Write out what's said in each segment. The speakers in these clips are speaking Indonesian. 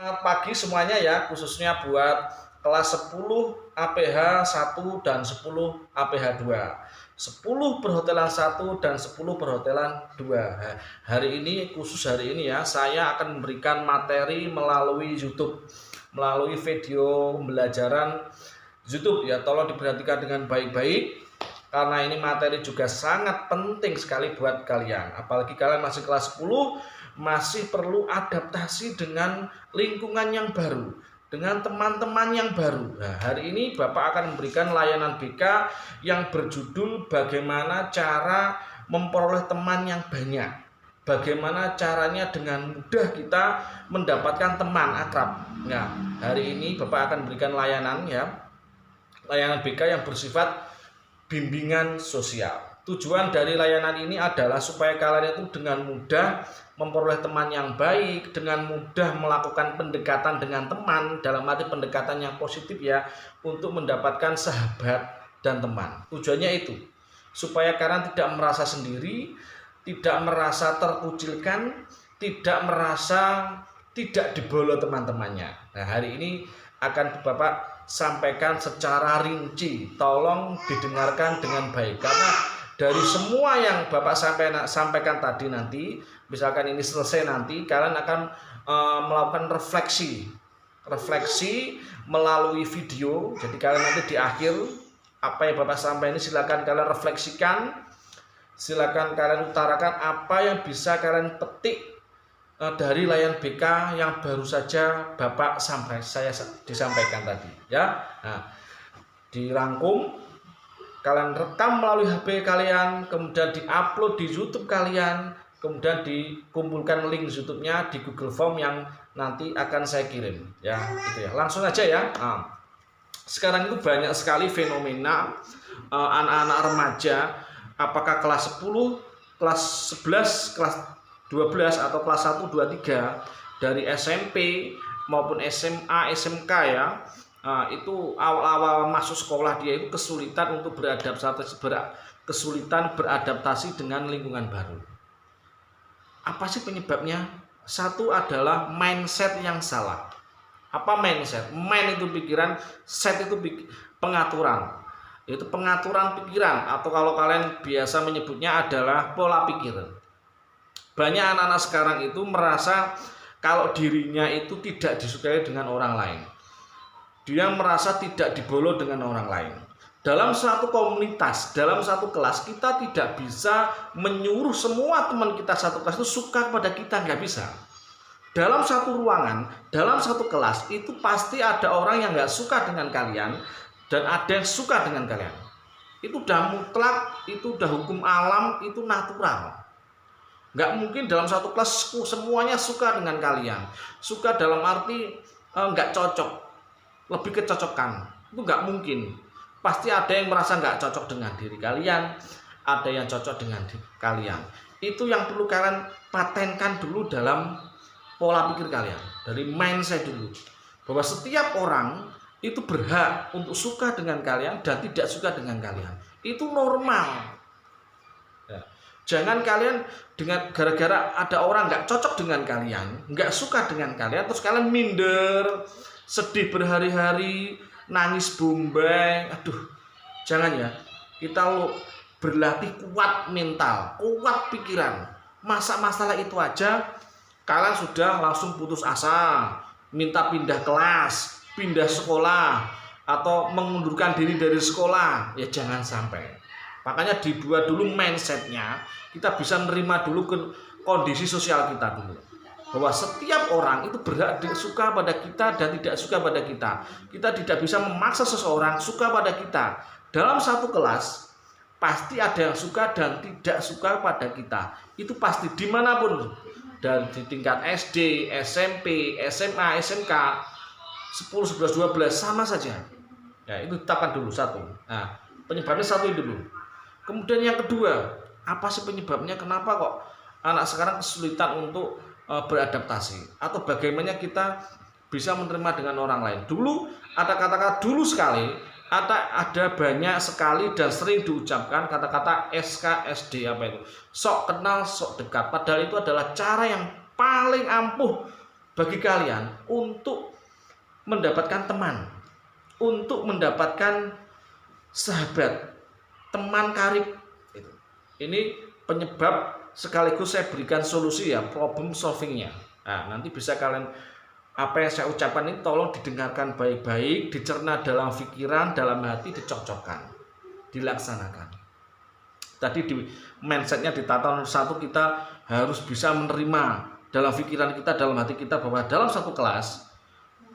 Selamat pagi semuanya ya, khususnya buat kelas 10 APH 1 dan 10 APH 2. 10 perhotelan 1 dan 10 perhotelan 2. Nah, hari ini ya, saya akan memberikan materi melalui YouTube, melalui video pembelajaran YouTube ya. Tolong diperhatikan dengan baik-baik karena ini materi juga sangat penting sekali buat kalian. Apalagi kalian masih kelas 10, masih perlu adaptasi dengan lingkungan yang baru, dengan teman-teman yang baru. Nah, hari ini Bapak akan memberikan layanan BK yang berjudul bagaimana cara memperoleh teman yang banyak. Bagaimana caranya dengan mudah kita mendapatkan teman akrab. Nah, hari ini Bapak akan memberikan layanan BK yang bersifat bimbingan sosial. Tujuan dari layanan ini adalah supaya kalian itu dengan mudah memperoleh teman yang baik, dengan mudah melakukan pendekatan dengan teman, dalam arti pendekatan yang positif ya, untuk mendapatkan sahabat dan teman. Tujuannya itu, supaya kalian tidak merasa sendiri, tidak merasa terkucilkan, tidak merasa tidak diboleh teman-temannya. Nah, hari ini akan Bapak sampaikan secara rinci, tolong didengarkan dengan baik, karena dari semua yang Bapak sampaikan tadi, nanti misalkan ini selesai, nanti kalian akan melakukan refleksi melalui video. Jadi kalian nanti di akhir apa yang Bapak sampaikan ini silakan kalian refleksikan, silakan kalian utarakan apa yang bisa kalian petik dari layanan BK yang baru saja Bapak saya disampaikan tadi ya. Nah, dirangkum, kalian rekam melalui HP kalian, kemudian diupload di YouTube kalian, kemudian dikumpulkan link YouTube-nya di Google Form yang nanti akan saya kirim ya, gitu ya. Langsung aja ya. Nah, sekarang itu banyak sekali fenomena anak-anak remaja, apakah kelas 10, kelas 11, kelas 12 atau kelas 1, 2, 3 dari SMP maupun SMA, SMK ya. Itu awal-awal masuk sekolah dia itu kesulitan untuk beradaptasi dengan lingkungan baru. Apa sih penyebabnya? Satu adalah mindset yang salah. Apa mindset? Mind itu pikiran, set itu pengaturan. Itu pengaturan pikiran, atau kalau kalian biasa menyebutnya adalah pola pikir. Banyak anak-anak sekarang itu merasa kalau dirinya itu tidak disukai dengan orang lain. Dia merasa tidak diboleh dengan orang lain. Dalam satu komunitas, dalam satu kelas, kita tidak bisa menyuruh semua teman kita satu kelas itu suka kepada kita, nggak bisa. Dalam satu ruangan, dalam satu kelas, itu pasti ada orang yang nggak suka dengan kalian, dan ada yang suka dengan kalian. Itu udah mutlak, itu udah hukum alam, itu natural. Nggak mungkin dalam satu kelas semuanya suka dengan kalian. Suka dalam arti nggak cocok, lebih kecocokkan, itu nggak mungkin. Pasti ada yang merasa nggak cocok dengan diri kalian, ada yang cocok dengan kalian. Itu yang perlu kalian patenkan dulu dalam pola pikir kalian, dari mindset dulu, bahwa setiap orang itu berhak untuk suka dengan kalian dan tidak suka dengan kalian. Itu normal ya. Jangan kalian dengan gara-gara ada orang nggak cocok dengan kalian, nggak suka dengan kalian, terus kalian minder, sedih berhari-hari, nangis bombay. Aduh, jangan ya. Kita berlatih kuat mental, kuat pikiran. Masalah itu aja kalian sudah langsung putus asa, minta pindah kelas, pindah sekolah, atau mengundurkan diri dari sekolah. Ya jangan sampai. Makanya dibuat dulu mindsetnya, kita bisa menerima dulu kondisi sosial kita dulu, bahwa setiap orang itu berhak suka pada kita dan tidak suka pada kita. Kita tidak bisa memaksa seseorang suka pada kita. Dalam satu kelas pasti ada yang suka dan tidak suka pada kita. Itu pasti dimanapun, dan di tingkat SD, SMP, SMA, SMK, 10, 11, 12 sama saja. Ya, itu tetapkan dulu satu. Nah, penyebabnya satu itu dulu. Kemudian yang kedua, apa sih penyebabnya? Kenapa kok anak sekarang kesulitan untuk beradaptasi, atau bagaimana kita bisa menerima dengan orang lain? Dulu ada kata-kata, dulu sekali ada banyak sekali dan sering diucapkan kata-kata SKSD, apa itu? Sok kenal, sok dekat. Padahal itu adalah cara yang paling ampuh bagi kalian untuk mendapatkan teman, untuk mendapatkan sahabat, teman karib. Ini penyebab sekaligus saya berikan solusi ya, problem solvingnya. Nah, nanti bisa kalian, apa yang saya ucapkan ini tolong didengarkan baik-baik, dicerna dalam pikiran, dalam hati, dicocokkan, dilaksanakan. Tadi di mindsetnya di tatanan satu, kita harus bisa menerima dalam pikiran kita, dalam hati kita, bahwa dalam satu kelas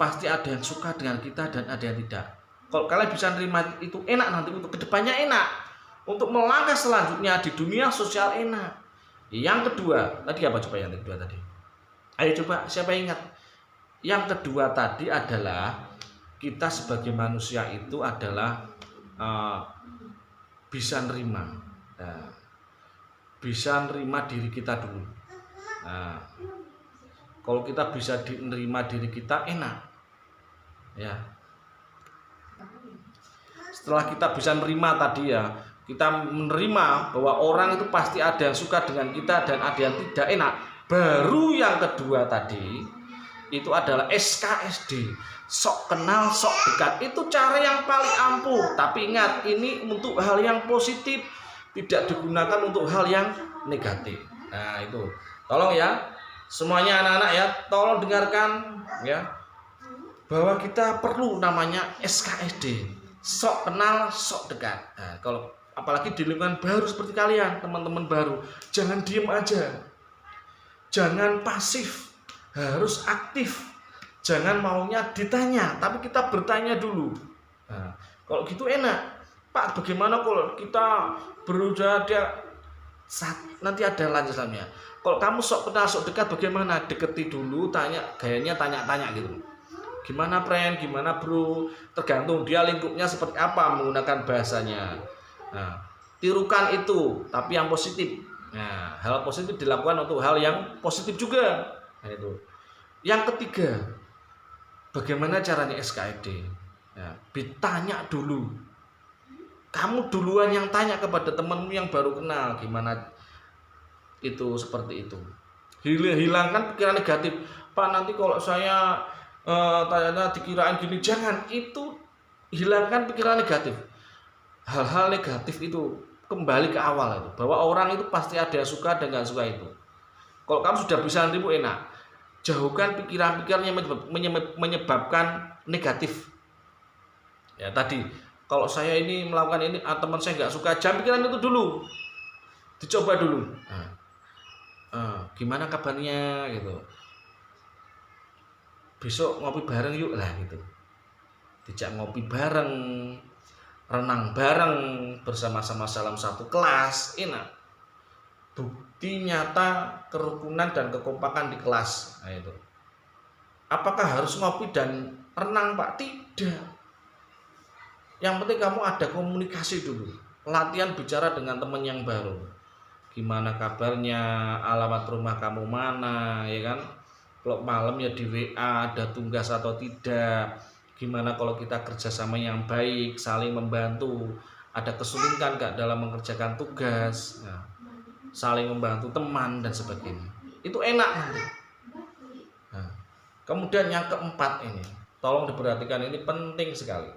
pasti ada yang suka dengan kita dan ada yang tidak. Kalau kalian bisa menerima itu, enak nanti untuk kedepannya, enak untuk melangkah selanjutnya di dunia sosial, enak. Yang kedua tadi apa, coba yang kedua tadi, ayo coba siapa ingat? Yang kedua tadi adalah kita sebagai manusia itu adalah bisa nerima, bisa nerima diri kita dulu. Nah, kalau kita bisa menerima diri kita, enak ya. Setelah kita bisa menerima tadi ya, kita menerima bahwa orang itu pasti ada yang suka dengan kita dan ada yang tidak, enak. Baru yang kedua tadi itu adalah SKSD, sok kenal sok dekat. Itu cara yang paling ampuh, tapi ingat, ini untuk hal yang positif, tidak digunakan untuk hal yang negatif. Nah itu tolong ya semuanya anak-anak ya, tolong dengarkan ya, bahwa kita perlu namanya SKSD, sok kenal sok dekat. Nah, kalau apalagi di lingkungan baru seperti kalian, teman-teman baru, jangan diem aja, jangan pasif, harus aktif. Jangan maunya ditanya, tapi kita bertanya dulu. Nah, kalau gitu enak. Pak, bagaimana kalau kita berusaha nanti ada lanjutannya. Kalau kamu sok kenal sok dekat, bagaimana? Deketi dulu, tanya, gayanya tanya-tanya gitu. Gimana friend, gimana bro, tergantung dia lingkupnya seperti apa menggunakan bahasanya. Nah, tirukan itu, tapi yang positif. Nah, hal positif dilakukan untuk hal yang positif juga. Nah, itu. Yang ketiga, bagaimana caranya SKSD? Nah, ditanya dulu. Kamu duluan yang tanya kepada temanmu yang baru kenal, gimana itu, seperti itu. Hilangkan pikiran negatif. Pak, nanti kalau saya tanya dikirain gini, jangan. Itu hilangkan pikiran negatif. Hal-hal negatif itu kembali ke awal itu, bahwa orang itu pasti ada yang suka dan nggak suka itu. Kalau kamu sudah bisa nerima, enak. Jauhkan pikiran-pikiran yang menyebabkan negatif. Ya tadi, kalau saya ini melakukan ini, teman saya nggak suka, jangan pikiran itu dulu, dicoba dulu. Gimana kabarnya gitu, besok ngopi bareng yuk lah gitu, dijak ngopi bareng, renang bareng bersama-sama dalam satu kelas, enak. Bukti nyata kerukunan dan kekompakan di kelas. Nah itu. Apakah harus ngopi dan renang, Pak? Tidak. Yang penting kamu ada komunikasi dulu, latihan bicara dengan teman yang baru. Gimana kabarnya, alamat rumah kamu mana, ya kan? Kalau malam ya di WA, ada tugas atau tidak. Gimana kalau kita kerjasama yang baik, saling membantu, ada kesulitan gak dalam mengerjakan tugas, nah, saling membantu teman dan sebagainya. Itu enak nanti. Nah, kemudian yang keempat ini, tolong diperhatikan, ini penting sekali.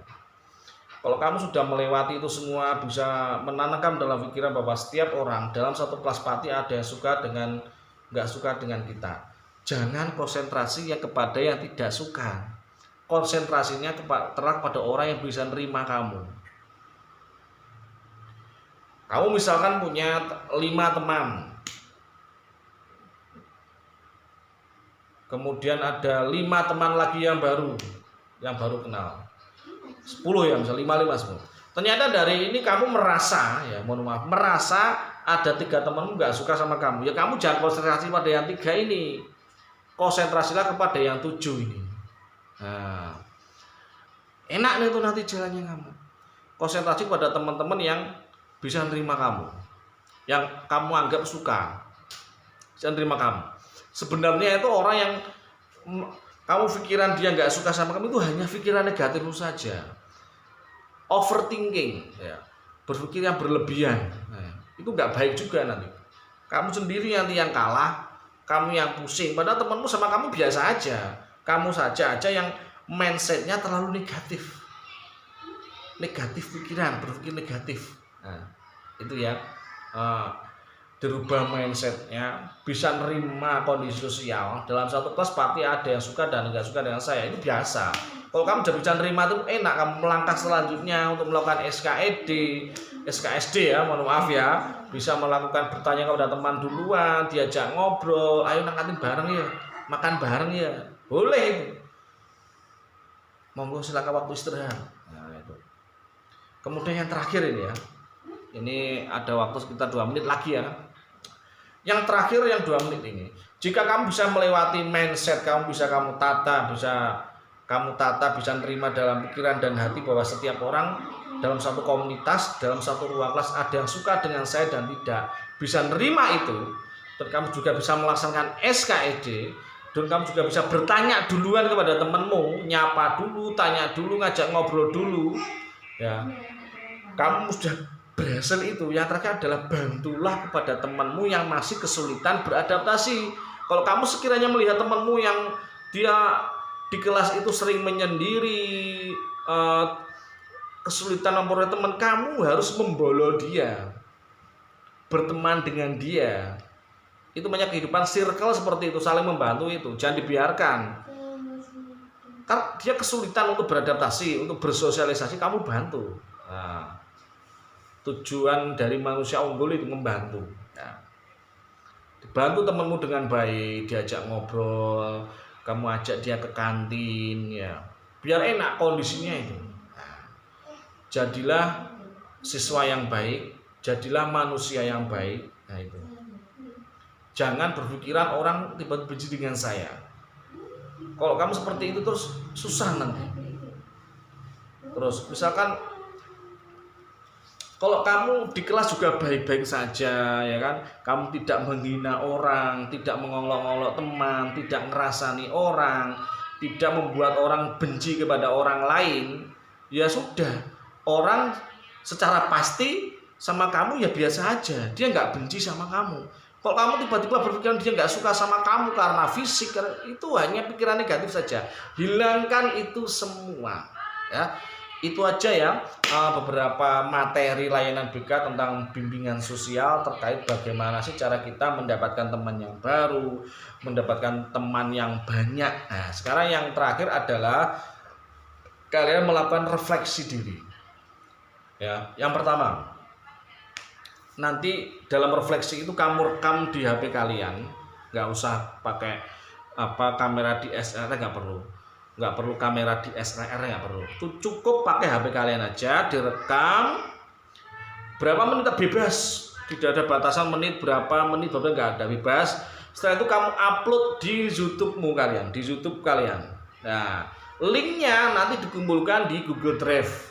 Kalau kamu sudah melewati itu semua, bisa menanamkan dalam pikiran bahwa setiap orang dalam satu kelas party ada yang suka dengan nggak suka dengan kita. Jangan konsentrasinya kepada yang tidak suka. Konsentrasinya terhadap pada orang yang bisa nerima kamu. Kamu misalkan punya 5 teman, kemudian ada 5 teman lagi yang baru kenal, 10 ya, misal 5 Ternyata dari ini kamu merasa, ya mohon maaf, merasa ada 3 temanmu nggak suka sama kamu. Ya kamu jangan konsentrasi pada yang 3 ini, konsentrasilah kepada yang 7 ini. Nah, enak nih itu nanti jalannya kamu. Konsentrasi pada teman-teman yang bisa nerima kamu, yang kamu anggap suka, bisa nerima kamu. Sebenarnya itu orang yang kamu pikiran dia nggak suka sama kamu, itu hanya pikiran negatifmu saja. Overthinking, ya, berpikir yang berlebihan, nah, itu nggak baik juga nanti. Kamu sendiri nanti yang kalah, kamu yang pusing, padahal temanmu sama kamu biasa aja. Kamu saja yang mindsetnya terlalu negatif, pikiran, berpikir negatif. Nah, itu ya, dirubah mindsetnya, bisa nerima kondisi sosial. Dalam satu kelas pasti ada yang suka dan nggak suka dengan saya, itu biasa. Kalau kamu udah bisa nerima itu enak, kamu melangkah selanjutnya untuk melakukan SKSD ya, mohon maaf ya, bisa melakukan bertanya kepada teman duluan, diajak ngobrol, ayo nangkatin bareng ya, makan bareng ya, boleh itu. Monggo silakan waktu istirahat. Nah, itu. Kemudian yang terakhir ini ya, ini ada waktu sekitar 2 menit lagi ya. Yang terakhir yang 2 menit ini, jika kamu bisa melewati mindset, kamu bisa nerima dalam pikiran dan hati bahwa setiap orang dalam satu komunitas, dalam satu ruang kelas ada yang suka dengan saya dan tidak, bisa nerima itu, dan kamu juga bisa melaksanakan SKED, dan kamu juga bisa bertanya duluan kepada temanmu, nyapa dulu, tanya dulu, ngajak ngobrol dulu ya. Kamu sudah berhasil itu. Yang terakhir adalah bantulah kepada temanmu yang masih kesulitan beradaptasi. Kalau kamu sekiranya melihat temanmu yang dia di kelas itu sering menyendiri, kesulitan memperoleh teman, kamu harus membolok dia, berteman dengan dia. Itu banyak kehidupan circle seperti itu, saling membantu itu, jangan dibiarkan. Karena dia kesulitan untuk beradaptasi, untuk bersosialisasi, kamu bantu. Nah, tujuan dari manusia unggul itu membantu. Nah, dibantu temanmu dengan baik, diajak ngobrol, kamu ajak dia ke kantin ya, biar enak kondisinya itu. Nah, jadilah siswa yang baik, jadilah manusia yang baik. Nah itu. Jangan berpikiran orang tiba-tiba benci dengan saya. Kalau kamu seperti itu terus susah nanti. Terus misalkan kalau kamu di kelas juga baik-baik saja ya kan, kamu tidak menghina orang, tidak mengolok-olok teman, tidak ngerasani orang, tidak membuat orang benci kepada orang lain, ya sudah, orang secara pasti sama kamu ya biasa aja, dia nggak benci sama kamu. Kalau kamu tiba-tiba berpikiran dia nggak suka sama kamu karena fisik, itu hanya pikiran negatif saja. Hilangkan itu semua ya. Itu aja ya beberapa materi layanan BK tentang bimbingan sosial terkait bagaimana sih cara kita mendapatkan teman yang baru, mendapatkan teman yang banyak. Nah, sekarang yang terakhir adalah kalian melakukan refleksi diri. Ya, yang pertama, nanti dalam refleksi itu kamu rekam di HP kalian, nggak usah pakai kamera DSLR, nggak perlu kamera DSLR, nggak perlu, itu cukup pakai HP kalian aja, direkam berapa menit bebas, tidak ada batasan menit berapa, nggak ada, bebas. Setelah itu kamu upload di YouTube-mu kalian, di YouTube kalian. Nah, linknya nanti dikumpulkan di Google Drive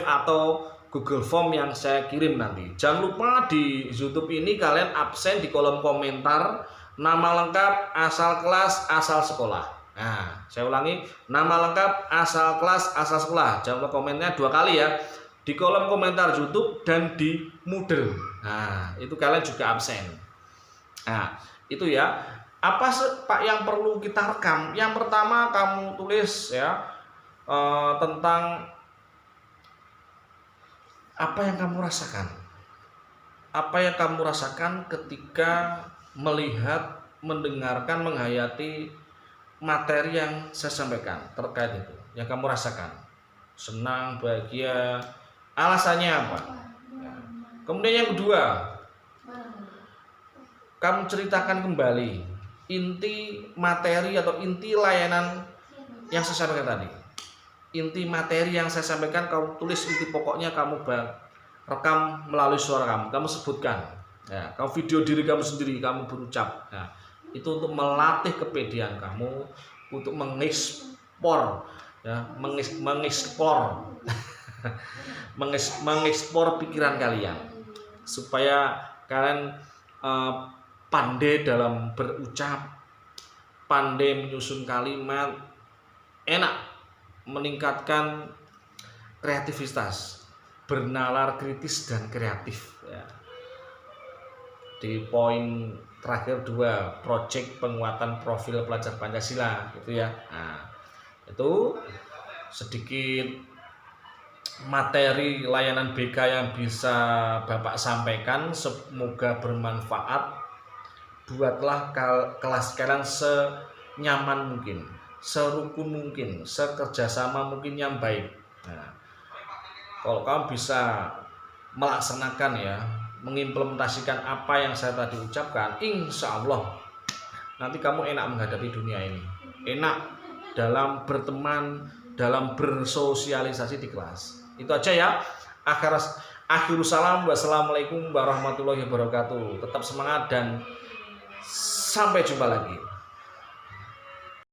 atau Google Form yang saya kirim nanti. Jangan lupa di YouTube ini kalian absen di kolom komentar nama lengkap, asal kelas, asal sekolah. Nah, saya ulangi, nama lengkap, asal kelas, asal sekolah. Jangan lupa komennya 2 kali ya. Di kolom komentar YouTube dan di Moodle. Nah, itu kalian juga absen. Nah, itu ya. Apa Pak yang perlu kita rekam? Yang pertama kamu tulis ya tentang apa yang kamu rasakan. Apa yang kamu rasakan ketika melihat, mendengarkan, menghayati materi yang saya sampaikan terkait itu. Yang kamu rasakan. Senang, bahagia, alasannya apa? Kemudian yang kedua, kamu ceritakan kembali inti materi atau inti layanan yang saya sampaikan tadi. Inti materi yang saya sampaikan kamu tulis, inti pokoknya kamu rekam melalui suara kamu sebutkan ya, kamu video diri kamu sendiri, kamu berucap. Nah, itu untuk melatih kepedean kamu, untuk mengekspor ya, mengekspor pikiran kalian supaya kalian pandai dalam berucap, pandai menyusun kalimat, enak, meningkatkan kreativitas, bernalar kritis dan kreatif ya. di poin terakhir 2, project penguatan profil pelajar Pancasila gitu ya. Nah, itu sedikit materi layanan BK yang bisa Bapak sampaikan, semoga bermanfaat. Buatlah kelas kalian senyaman mungkin, serukun mungkin, sekerjasama mungkin yang baik. Nah, kalau kamu bisa melaksanakan ya, mengimplementasikan apa yang saya tadi ucapkan, insya Allah nanti kamu enak menghadapi dunia ini, enak dalam berteman, dalam bersosialisasi di kelas. Itu aja ya. Akhirus salam, wassalamualaikum warahmatullahi wabarakatuh. Tetap semangat dan sampai jumpa lagi.